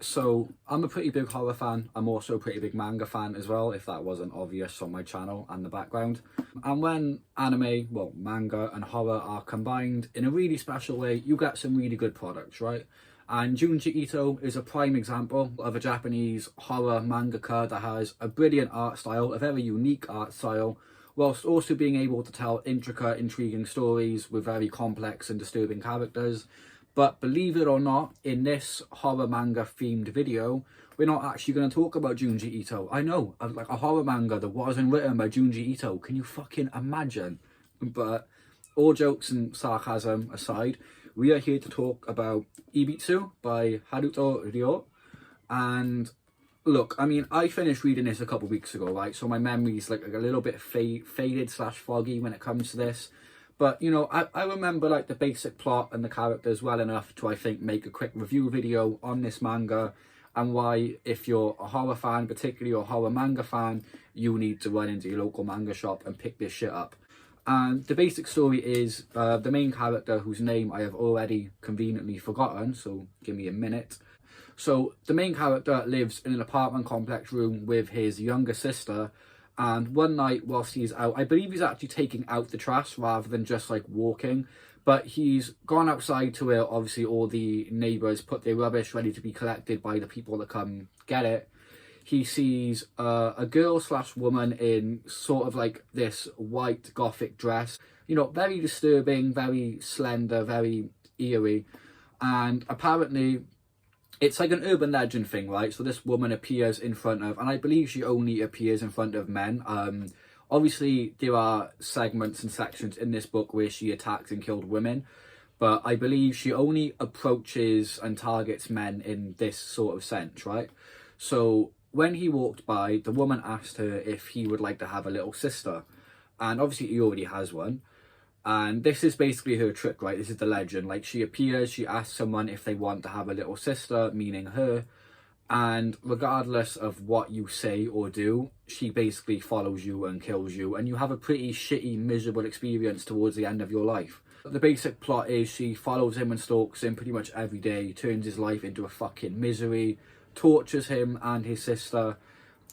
So I'm a pretty big horror fan. I'm also a pretty big manga fan as well, if that wasn't obvious on my channel and the background. And when anime, well, manga and horror are combined in a really special way, you get some really good products, right? And Junji Ito is a prime example of a Japanese horror mangaka that has a brilliant art style, a very unique art style, whilst also being able to tell intricate, intriguing stories with very complex and disturbing characters. But believe it or not, in this horror manga themed video, we're not actually going to talk about Junji Ito. I know, like a horror manga that wasn't written by Junji Ito. Can you fucking imagine? But all jokes and sarcasm aside, we are here to talk about Ibitsu by Haruto Ryo. And look, I mean, I finished reading this a couple of weeks ago, right? So my memory's like a little bit faded slash foggy when it comes to this. But, you know, I remember like the basic plot and the characters well enough to, I think, make a quick review video on this manga and why, if you're a horror fan, particularly a horror manga fan, you need to run into your local manga shop and pick this shit up. And the basic story is the main character, whose name I have already conveniently forgotten, so give me a minute. So the main character lives in an apartment complex room with his younger sister, and one night whilst he's out, I believe he's actually taking out the trash rather than just like walking, but he's gone outside to where obviously all the neighbours put their rubbish ready to be collected by the people that come get it. He sees a girl slash woman in sort of like this white gothic dress, you know, very disturbing, very slender, very eerie. And apparently it's like an urban legend thing, right? So this woman appears in front of, and I believe she only appears in front of men. Obviously there are segments and sections in this book where she attacks and killed women, but I believe she only approaches and targets men in this sort of sense, right? So when he walked by, the woman asked her if he would like to have a little sister. And obviously he already has one. And this is basically her trick, right? This is the legend. Like, she appears, she asks someone if they want to have a little sister, meaning her. And regardless of what you say or do, she basically follows you and kills you. And you have a pretty shitty, miserable experience towards the end of your life. The basic plot is she follows him and stalks him pretty much every day, turns his life into a fucking misery, tortures him and his sister.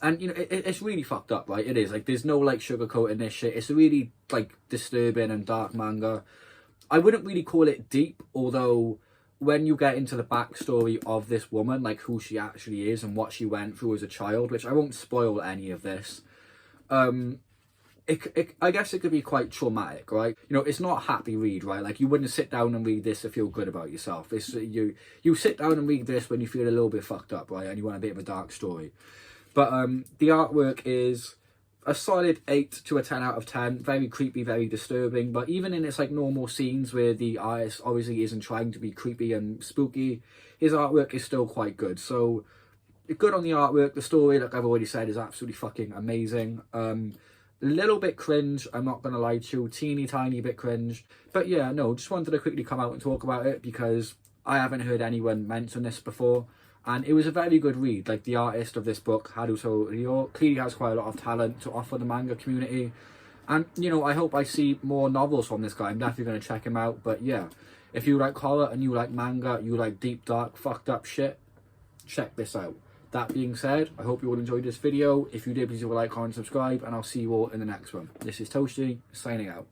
And, you know, it's really fucked up, right? It is. Like, there's no, like, sugarcoating this shit. It's a really, like, disturbing and dark manga. I wouldn't really call it deep, although when you get into the backstory of this woman, like, who she actually is and what she went through as a child, which I won't spoil any of this, I guess it could be quite traumatic, right? You know, it's not a happy read, right? Like, you wouldn't sit down and read this to feel good about yourself. It's you sit down and read this when you feel a little bit fucked up, right? And you want a bit of a dark story. But the artwork is a solid 8 to a 10 out of 10. Very creepy, very disturbing. But even in its like normal scenes where the artist obviously isn't trying to be creepy and spooky, his artwork is still quite good. So good on the artwork. The story, like I've already said, is absolutely fucking amazing. A little bit cringe, I'm not gonna lie to you, teeny tiny bit cringe. But yeah, no, just wanted to quickly come out and talk about it because I haven't heard anyone mention this before. And it was a very good read. Like, the artist of this book, Haruto Ryo, clearly has quite a lot of talent to offer the manga community. And, you know, I hope I see more novels from this guy. I'm definitely going to check him out. But yeah, if you like horror and you like manga, you like deep, dark, fucked up shit, check this out. That being said, I hope you all enjoyed this video. If you did, please leave a like, comment, subscribe, and I'll see you all in the next one. This is Toshi, signing out.